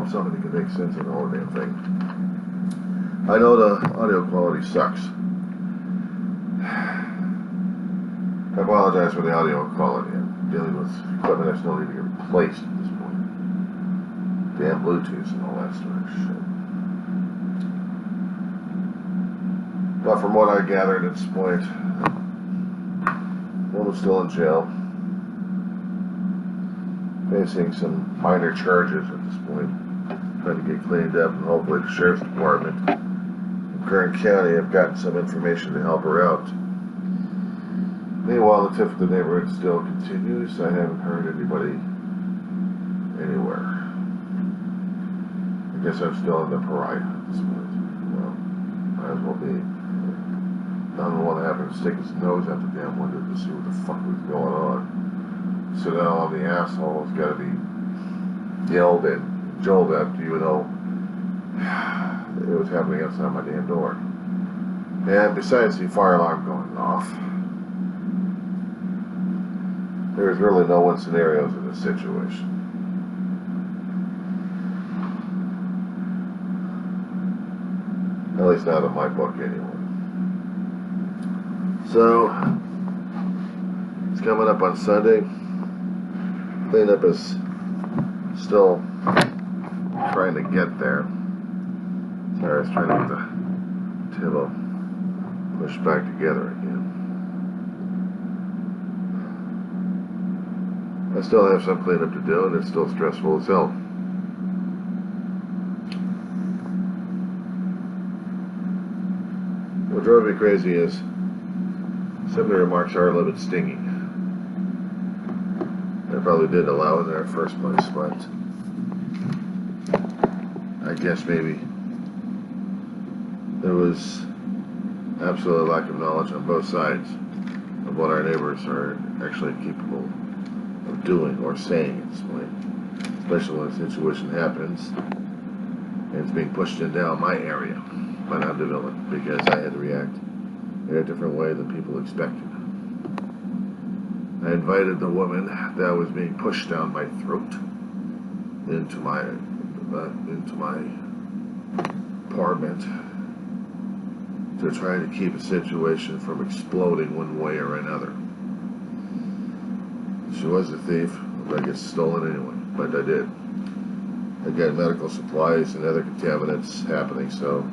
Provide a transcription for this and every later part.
hope somebody can make sense of the whole damn thing. I know the audio quality sucks. I apologize for the audio quality. I'm dealing with equipment that still need to get replaced at this point. Damn Bluetooths and all that sort of shit. But from what I gathered at this point, one was still in jail, facing some minor charges at this point, trying to get cleaned up, and hopefully the Sheriff's Department in Kern County have gotten some information to help her out. Meanwhile, the tiff of the neighborhood still continues. I haven't heard anybody anywhere. I guess I'm still in the pariah at this point. Well, might as well be. None of one happened to stick his nose out the damn window to see what the fuck was going on. Sit down on the asshole has got to be yelled and jolted at, even though it was happening outside my damn door. And besides the fire alarm going off, there's really no win scenarios in this situation. At least not in my book, anyway. So, it's coming up on Sunday. Cleanup is still trying to get there. Sorry, I was trying to get the table pushed back together again. I still have some cleanup to do, and it's still stressful as hell. What drove me crazy is some of the remarks are a little bit stinging. I probably didn't allow it in the first place, but I guess maybe there was absolute lack of knowledge on both sides of what our neighbors are actually capable of doing or saying at this point, especially when a situation happens and it's being pushed in down my area by non-development, because I had to react in a different way than people expected. I invited the woman that was being pushed down my throat into my apartment to try to keep a situation from exploding one way or another. She was a thief. I get stolen anyway, but I did. I got medical supplies and other contaminants happening, so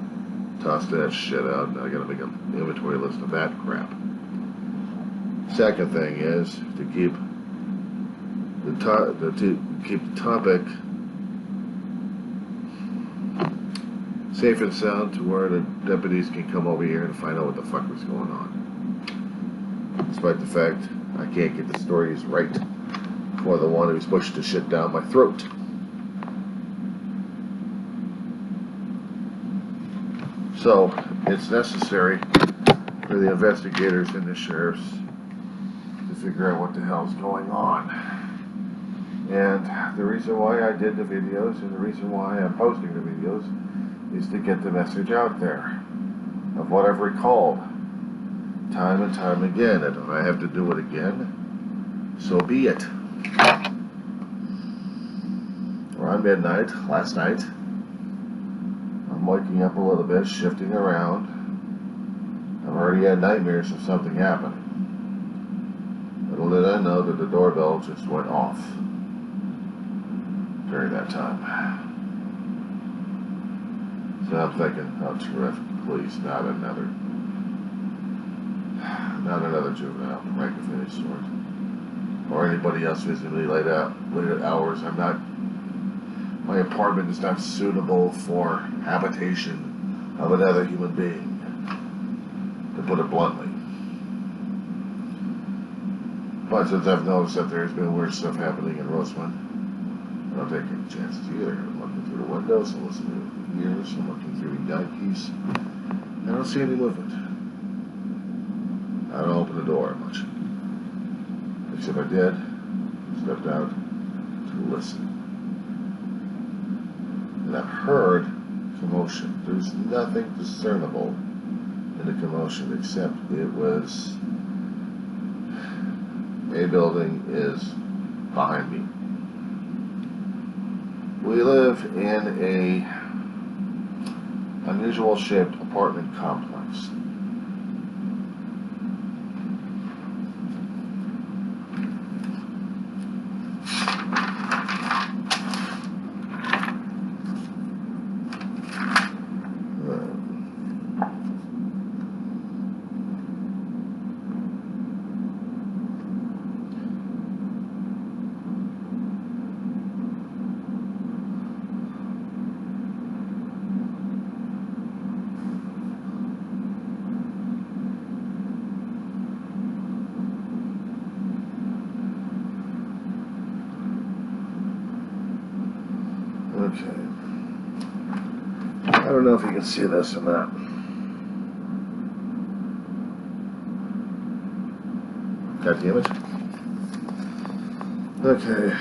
tossed that shit out, and I gotta make an inventory list of that crap. Second thing is to keep the topic safe and sound to where the deputies can come over here and find out what the fuck was going on. Despite the fact I can't get the stories right for the one who's pushed the shit down my throat. So, it's necessary for the investigators and the sheriffs to figure out what the hell's going on. And the reason why I did the videos and the reason why I'm posting the videos is to get the message out there of what I've recalled time and time again. And if I have to do it again, so be it. Around midnight last night, I'm waking up a little bit, shifting around. I've already had nightmares of something happening. Little did I know that the doorbell just went off during that time. So I'm thinking, oh terrific, please, not another juvenile prank of any sort. Or anybody else visiting me late at hours. My apartment is not suitable for habitation of another human being, to put it bluntly. But since I've noticed that there's been weird stuff happening in Roseman, I don't take any chances either. I'm looking through the windows, I'm listening to the ears, I'm looking through the eyepiece. I don't see any movement. I don't open the door much. Except I did, stepped out to listen. And I've heard commotion. There's nothing discernible in the commotion except it was a building is behind me. We live in a unusual shaped apartment complex. Okay. I don't know if you can see this or not. Got the image? Okay.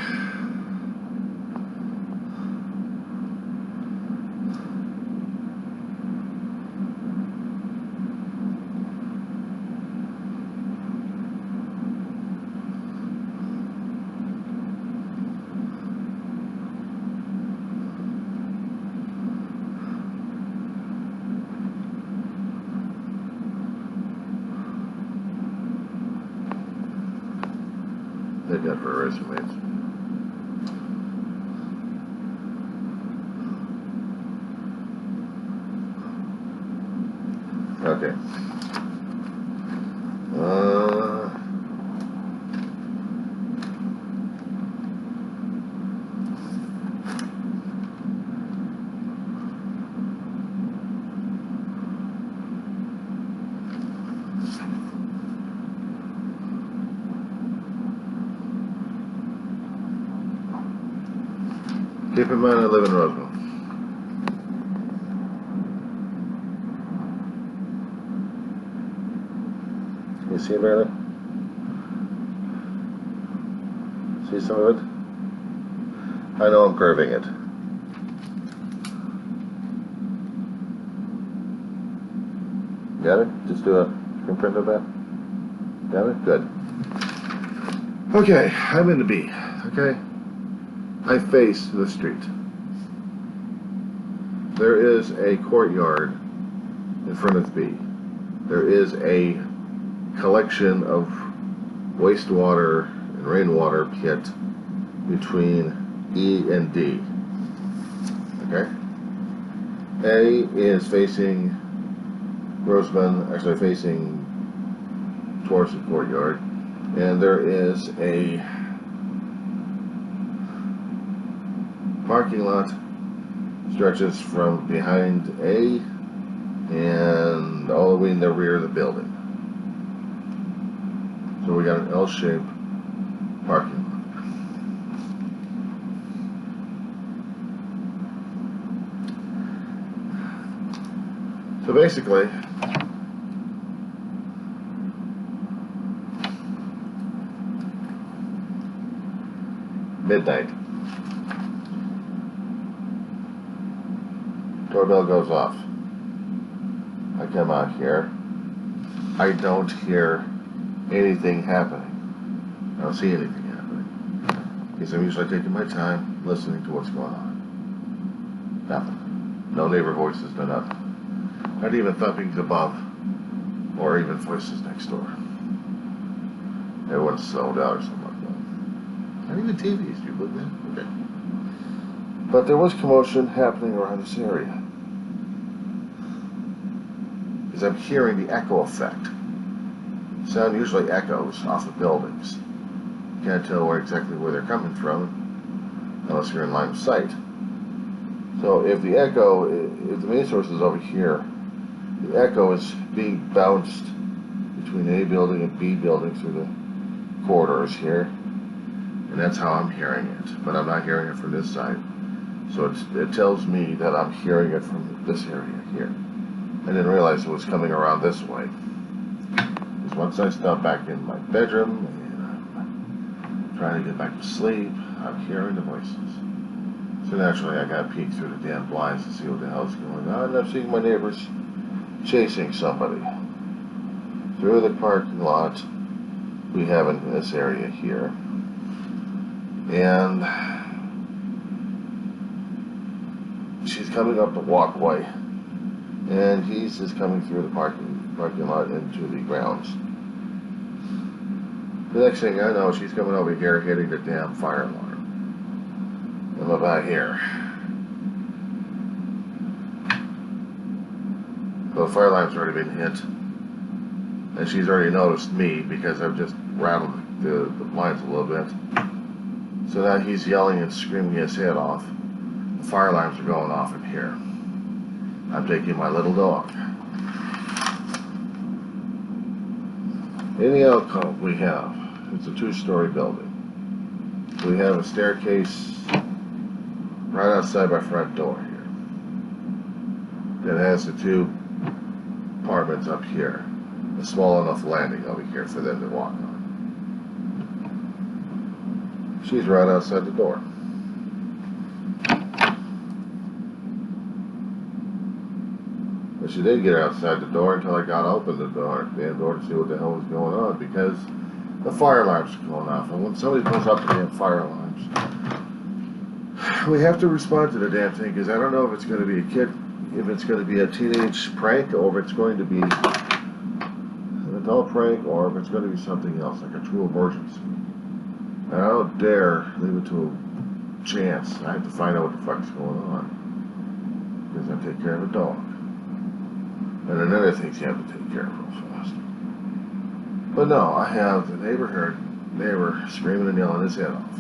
They got for resumes. Okay. Keep in mind I live in Roseville. You see it, Barry? See some of it? I know I'm curving it. Got it? Just do a screen print of that. Got it? Good. Okay, I'm in the B. Okay? I face the street. There is a courtyard in front of B. There is a collection of wastewater and rainwater pit between E and D. Okay? A is facing Grossman, actually facing towards the courtyard, and there is a parking lot stretches from behind A and all the way in the rear of the building. So we got an L-shaped parking lot. So basically, midnight. Doorbell goes off. I come out here. I don't hear anything happening. I don't see anything happening. Because I'm usually taking my time listening to what's going on. Nothing. No neighbor voices, no nothing. Not even thumpings above, or even voices next door. Everyone's zoned out or something like that. Not even TVs, do you believe that? Okay. But there was commotion happening around this area. Because I'm hearing the echo effect. Sound usually echoes off of buildings. You can't tell exactly where they're coming from unless you're in line of sight. So if the echo, if the main source is over here, the echo is being bounced between A building and B building through the corridors here. And that's how I'm hearing it. But I'm not hearing it from this side. So it tells me that I'm hearing it from this area here. I didn't realize it was coming around this way. Because once I stop back in my bedroom and I'm trying to get back to sleep, I'm hearing the voices. So naturally I gotta peek through the damn blinds to see what the hell's going on. And I'm seeing my neighbors chasing somebody through the parking lot we have in this area here. And she's coming up the walkway, and he's just coming through the parking lot into the grounds. The next thing I know, she's coming over here hitting the damn fire alarm. I'm about here. So the fire alarm's already been hit, and she's already noticed me because I've just rattled the blinds a little bit. So now he's yelling and screaming his head off. The fire alarms are going off in here. I'm taking my little dog. In the alcove we have, it's a 2-story building. We have a staircase right outside my front door here that has the 2 apartments up here. A small enough landing over here for them to walk on. She's right outside the door. But she didn't get outside the door until I got open the door, damn door, to see what the hell was going on, because the fire alarms are going off. And when somebody pulls up the damn fire alarms, we have to respond to the damn thing, because I don't know if it's going to be a kid, if it's going to be a teenage prank, or if it's going to be an adult prank, or if it's going to be something else, like a true emergency. And I don't dare leave it to a chance. I have to find out what the fuck's going on, because I take care of a dog. And then other things you have to take care of real fast. But no, I have the neighbor screaming and yelling his head off.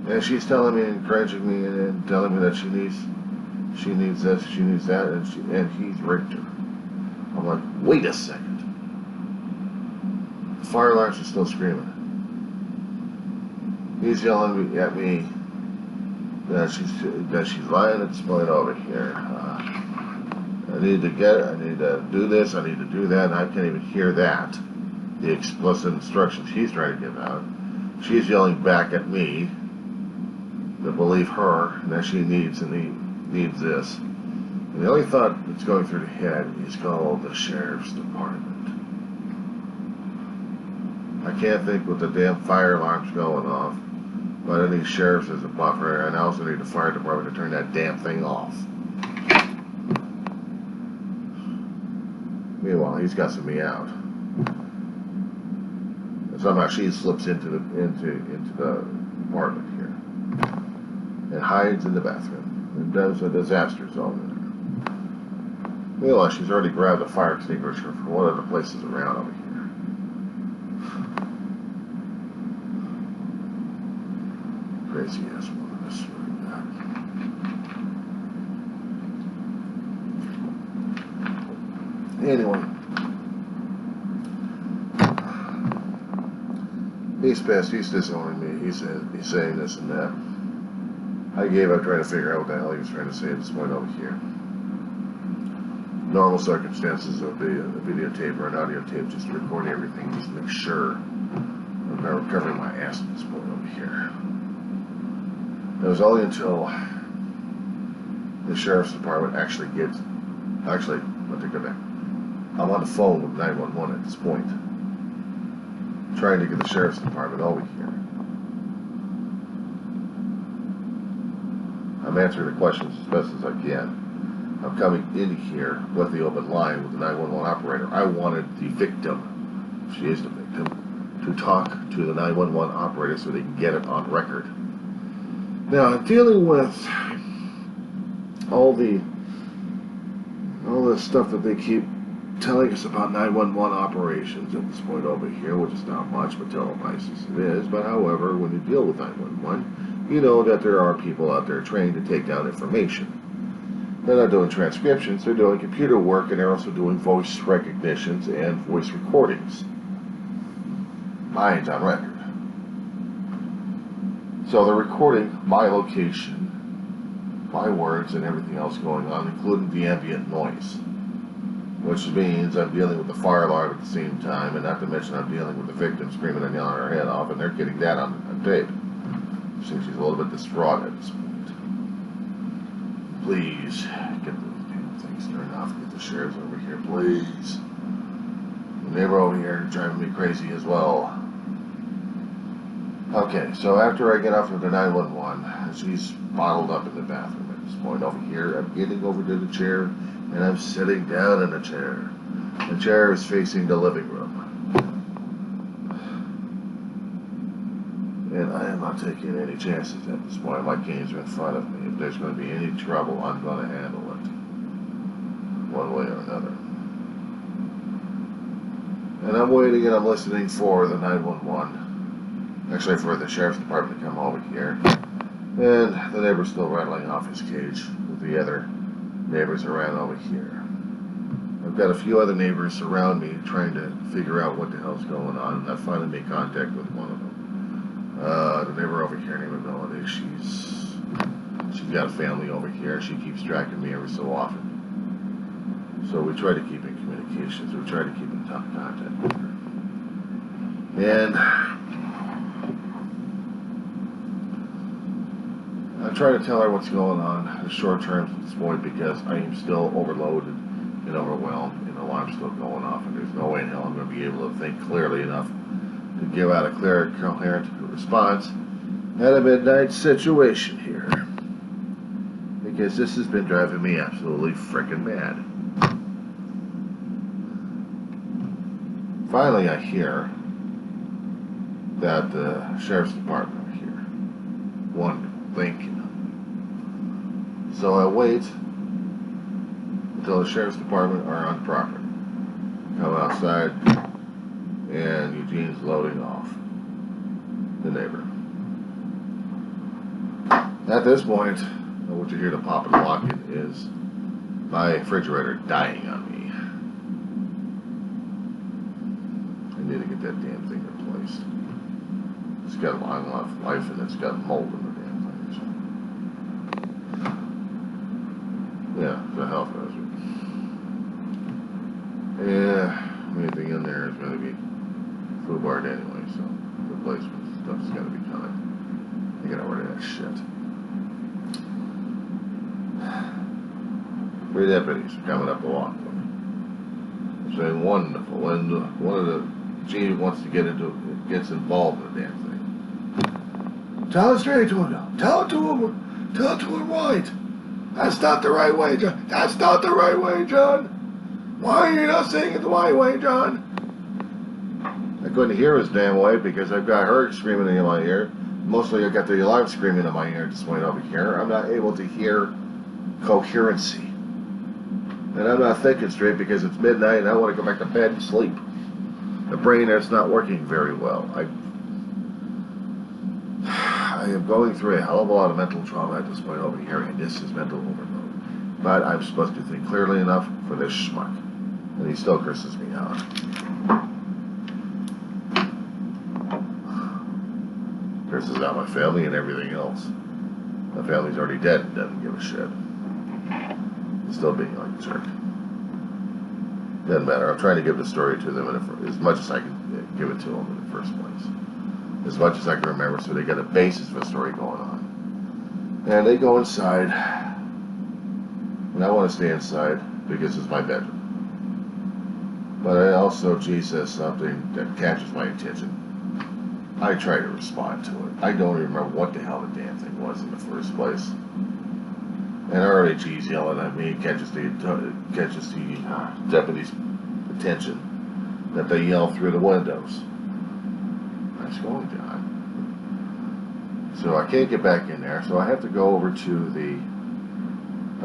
And she's telling me, encouraging me, and telling me that she needs this, she needs that, and he's raped her. I'm like, wait a second. The fire alarms are still screaming. He's yelling at me that she's lying at this point over here. I need to do this, I need to do that, and I can't even hear that. The explicit instructions he's trying to give out. She's yelling back at me to believe her, and that she needs this. And the only thought that's going through the head is call the sheriff's department. I can't think with the damn fire alarms going off, but I need sheriffs as a buffer, and I also need the fire department to turn that damn thing off. Meanwhile, he's cussing me out. And somehow she slips into the apartment here and hides in the bathroom and does a disaster zone in there. Meanwhile, she's already grabbed a fire extinguisher from one of the places around over here. Crazy ass woman, I swear to God. Anyway, he's pissed, he's disowning me, he's saying this and that. I gave up trying to figure out what the hell he was trying to say at this point over here. Normal circumstances of a videotape or an audio tape, just to record everything, just to make sure I'm not covering my ass at this point over here. It was only until the sheriff's department let me take that back. I'm on the phone with 911 at this point, trying to get the sheriff's department over here. I'm answering the questions as best as I can. I'm coming in here with the open line with the 911 operator. I wanted the victim, she is the victim, to talk to the 911 operator so they can get it on record. Now, dealing with all the stuff that they keep telling us about 911 operations at this point over here, which is not much, but televised as it is. But however, when you deal with 911, you know that there are people out there trained to take down information. They're not doing transcriptions, they're doing computer work, and they're also doing voice recognitions and voice recordings. Mine's on record. So they're recording my location, my words, and everything else going on, including the ambient noise. Which means I'm dealing with the fire alarm at the same time, and not to mention I'm dealing with the victim screaming and yelling her head off, and they're getting that on tape. I think she's a little bit distraught at this point. Please, get those damn things turned off, get the sheriffs over here, please. The neighbor over here is driving me crazy as well. Okay, so after I get off of the 911, she's bottled up in the bathroom at this point. Over here, I'm getting over to the chair, and I'm sitting down in the chair. The chair is facing the living room. And I am not taking any chances at this point. My canes are in front of me. If there's going to be any trouble, I'm going to handle it, one way or another. And I'm waiting and I'm listening for the 911. Actually, for the sheriff's department to come over here. And the neighbor's still rattling off his cage with the other neighbors around over here. I've got a few other neighbors around me trying to figure out what the hell's going on. And I finally made contact with one of them. The neighbor over here named Melody, she's got a family over here. She keeps tracking me every so often. So we try to keep in communications. We try to keep in contact with her. And I try to tell her what's going on in the short term at this point because I am still overloaded and overwhelmed, and the alarm's still going off, and there's no way in hell I'm going to be able to think clearly enough to give out a clear, coherent response at a midnight situation here. Because this has been driving me absolutely frickin' mad. Finally, I hear that the sheriff's department are here. One Lincoln. So I wait until the sheriff's department are on property. Come outside, and Eugene's loading off the neighbor. At this point, what you hear the pop and locking is my refrigerator dying on me. I need to get that damn thing replaced. It's got a long life and it's got mold in the damn thing. So. Yeah, it's a health hazard. Yeah, anything in there is going to be food barred anyway, so replacement stuff's got to be coming. I gotta order that shit. 3 deputies are coming up the walkway. They're saying wonderful, and one of the G wants to gets involved in the damn thing. Tell it straight to him now. Tell it to him right. That's not the right way, John. That's not the right way, John. Why are you not saying it the right way, John? I couldn't hear his damn way because I've got her screaming in my ear. Mostly I've got the alarm screaming in my ear at this point over here. I'm not able to hear coherency. And I'm not thinking straight because it's midnight and I want to go back to bed and sleep. The brain is not working very well. I am going through a hell of a lot of mental trauma at this point over here, and this is mental overload. But I'm supposed to think clearly enough for this schmuck. And he still curses me out. Curses out my family and everything else. My family's already dead and doesn't give a shit. He's still being like a jerk. Doesn't matter. I'm trying to give the story to them as much as I can give it to them in the first place. As much as I can remember, so they got a basis of a story going on. And they go inside. And I want to stay inside because it's my bedroom. But I also, G says something that catches my attention. I try to respond to it. I don't even remember what the hell the damn thing was in the first place. And already G's yelling at me, catches the deputy's attention that they yell through the windows. What's going on? So I can't get back in there, so I have to go over to the...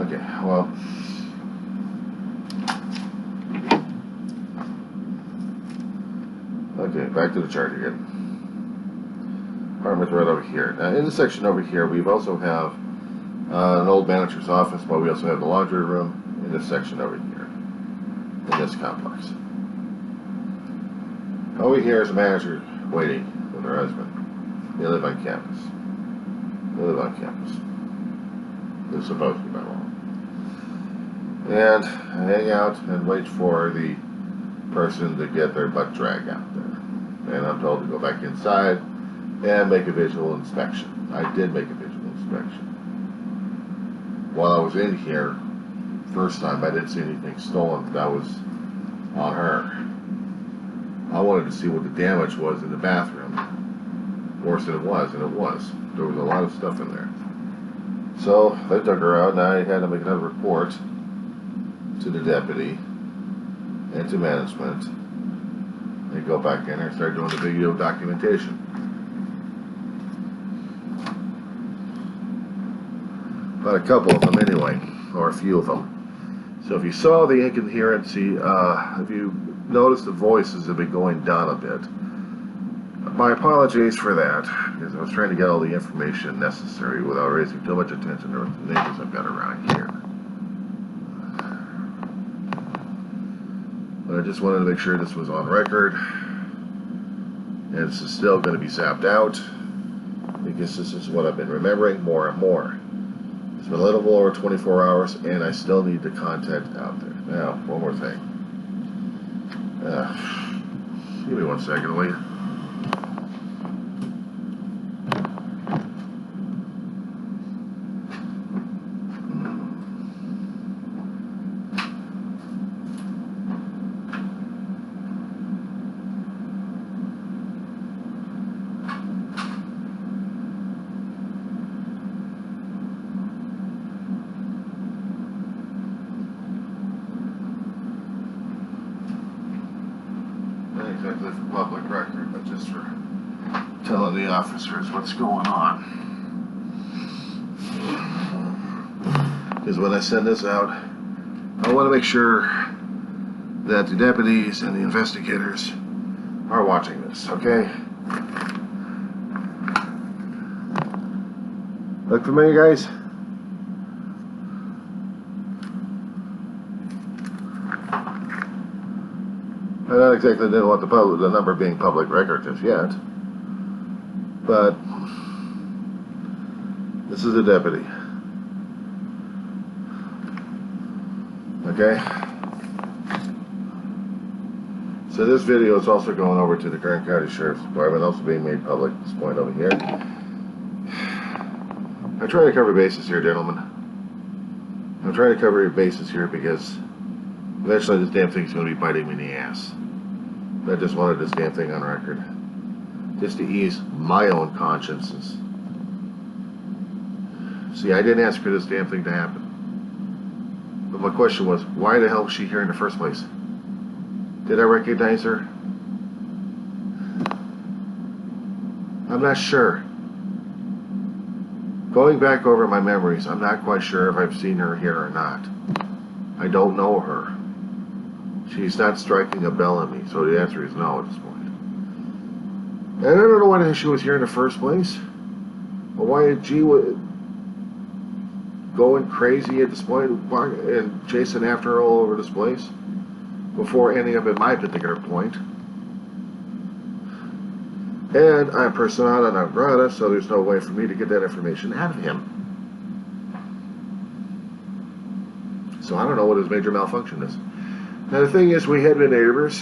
Okay, well... Okay, back to the chart again. Apartment's right over here. Now, in the section over here, we also have an old manager's office, but we also have the laundry room in this section over here, in this complex. Over here is a manager waiting with her husband. They live on campus. They're supposed to be by law. And I hang out and wait for the person to get their butt dragged out there. And I'm told to go back inside and make a visual inspection. I did make a visual inspection. While I was in here, first time I didn't see anything stolen. That was on her. I wanted to see what the damage was in the bathroom worse than it was, and it was. There was a lot of stuff in there. So they took her out, and I had to make another report to the deputy and to management. They go back in there and start doing the video documentation. About a couple of them anyway, or a few of them. So if you saw the incoherency, if you noticed the voices have been going down a bit, my apologies for that, because I was trying to get all the information necessary without raising too much attention to the neighbors I've got around here. But I just wanted to make sure this was on record, and this is still going to be zapped out, because this is what I've been remembering more and more. It's been a little over 24 hours, and I still need the content out there. Now, one more thing. Give me 1 second, will you? Not exactly for public record, but just for telling the officers what's going on. Because when I send this out, I want to make sure that the deputies and the investigators are watching this, okay? Look for me, guys. I don't exactly didn't want the number being public record just yet, but this is a deputy. Okay? So this video is also going over to the Kern County Sheriff's Department, also being made public at this point over here. I'm trying to cover bases here, gentlemen. I'm trying to cover your bases here because eventually this damn thing's going to be biting me in the ass. I just wanted this damn thing on record, just to ease my own consciences. See, I didn't ask for this damn thing to happen. But my question was, why the hell was she here in the first place? Did I recognize her? I'm not sure. Going back over my memories, I'm not quite sure if I've seen her here or not. I don't know her. She's not striking a bell on me, so the answer is no at this point. And I don't know why she was here in the first place. Or why G was going crazy at this point and chasing after her all over this place before ending up at my particular point. And I'm persona non grata, so there's no way for me to get that information out of him. So I don't know what his major malfunction is. Now the thing is, we had been neighbors.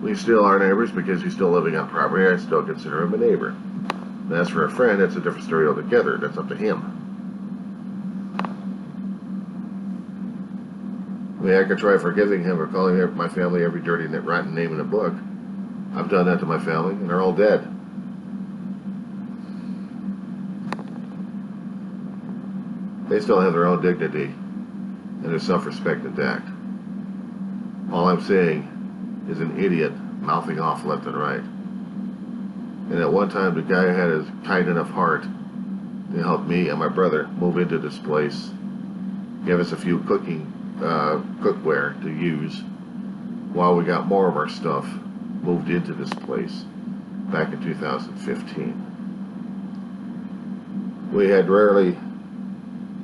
We still are neighbors because he's still living on property. I still consider him a neighbor. And as for a friend, that's a different story altogether. That's up to him. I mean, I could try forgiving him or calling my family every dirty, rotten name in a book. I've done that to my family, and they're all dead. They still have their own dignity and their self-respect intact. All I'm saying is an idiot mouthing off left and right. And at one time, the guy had a kind enough heart to help me and my brother move into this place, give us a few cookware to use while we got more of our stuff moved into this place back in 2015. We had rarely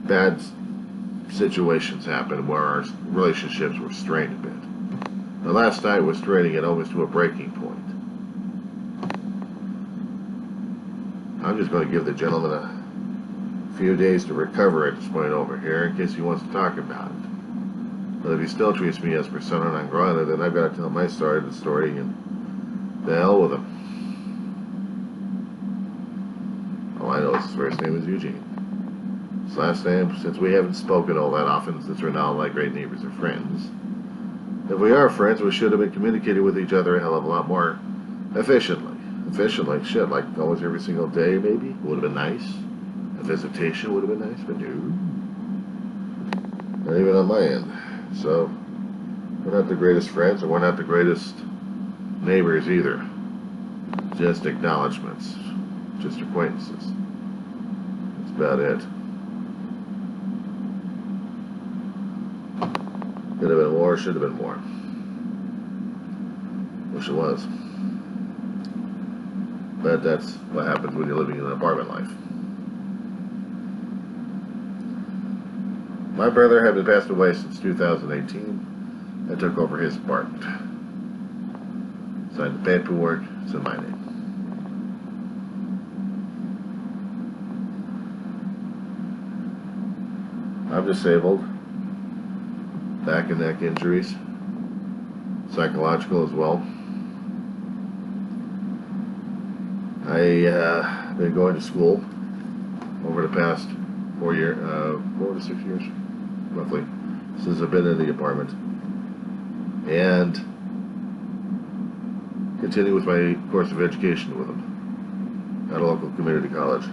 bad situations happen where our relationships were strained a bit. The last night was straining it almost to a breaking point. I'm just going to give the gentleman a few days to recover at this point over here in case he wants to talk about it. But if he still treats me as persona non grata, then I've got to tell my side of the story, and the hell with him. All I know is his first name is Eugene. His last name, since we haven't spoken all that often, since we're now like great neighbors or friends, if we are friends, we should have been communicating with each other a hell of a lot more efficiently. efficient like shit, like almost every single day maybe. Would have been nice. A visitation would have been nice, but no. Not even on my end. So, we're not the greatest friends, and we're not the greatest neighbors either. Just acknowledgments. Just acquaintances. That's about it. Could have been more, should have been more. Wish it was. But that's what happens when you're living in an apartment life. My brother had been passed away since 2018. I took over his apartment. Signed the paperwork. It's in my name. I'm disabled. Back and neck injuries. Psychological as well. I've been going to school over the past 4 to 6 years, roughly, since I've been in the apartment, and continue with my course of education with them at a local community college.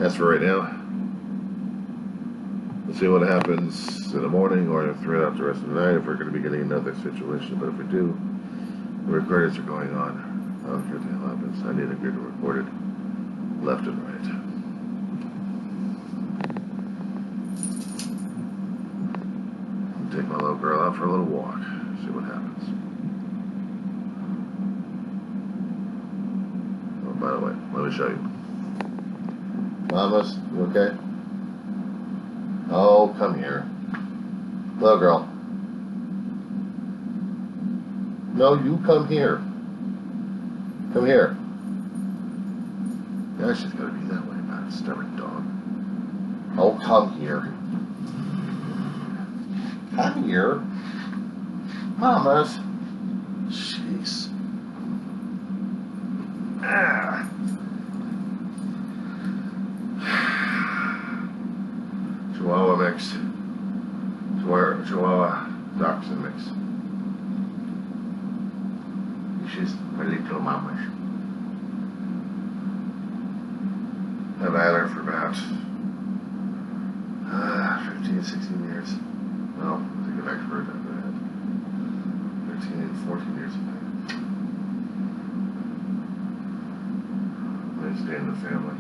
As for right now, we'll see what happens in the morning or throughout the rest of the night if we're going to be getting another situation. But if we do, the recordings are going on. I don't care what the hell happens. I need to get it recorded left and right. I'll take my little girl out for a little walk. See what happens. Oh, by the way, let me show you. Mamas, you okay? Oh, come here. Little girl. No, you come here. Come here. Yeah, she's gotta be that way about a stubborn dog. Oh, come here. Come here. Mamas. Jeez. Ah. Chihuahua mix. Chihuahua Dachshund mix. She's my little mama. I've had her for about 15, 16 years. No, I think I've actually heard that. 13, 14 years. I stay in the family.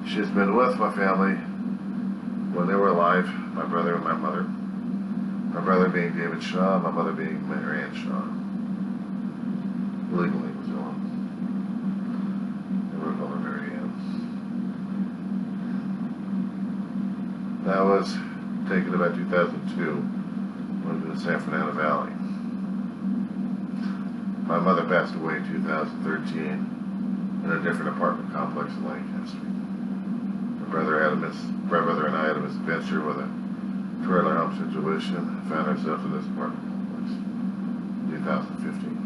She's been with my family when they were alive, my brother and my mother. My brother being David Shaw, my mother being Mary Ann Shaw. Legally was on. They were called her Mary Ann. That was taken about 2002 when we were in San Fernando Valley. My mother passed away in 2013 in a different apartment complex in Lancaster. My brother and I had a misadventure with a trailer home situation and found ourselves in this apartment complex in 2015.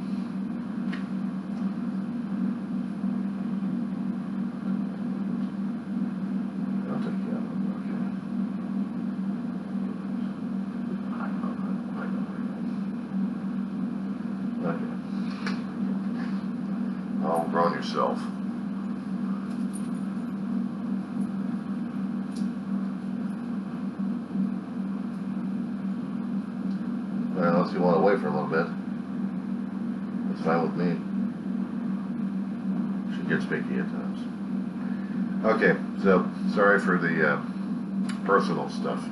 I'll take you out. Okay. All grown yourself. Unless you want to wait for a little bit, that's fine with me. She gets picky at times. Okay, so sorry for the personal stuff.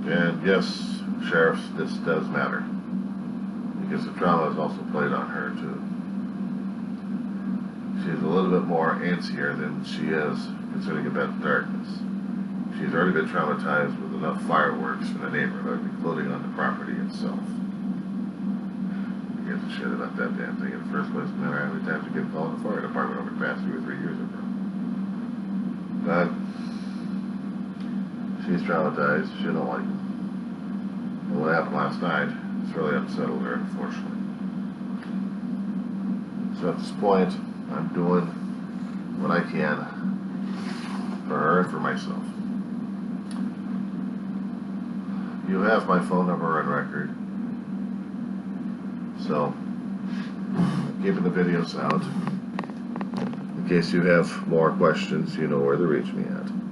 And yes, sheriffs, this does matter because the trauma is also played on her too. She's a little bit more antsier than she is considering about darkness. She's already been traumatized with enough fireworks in the neighborhood, including on the property itself. Who gives a shit about that damn thing in the first place, no matter how many times you get called in the fire department over the past 2 or 3 years ago. But she's traumatized. She don't like it. And what happened last night has really unsettled her, unfortunately. So at this point, I'm doing what I can for her and for myself. you have my phone number on record. So, I'm keeping the videos out. In case you have more questions, you know where to reach me at.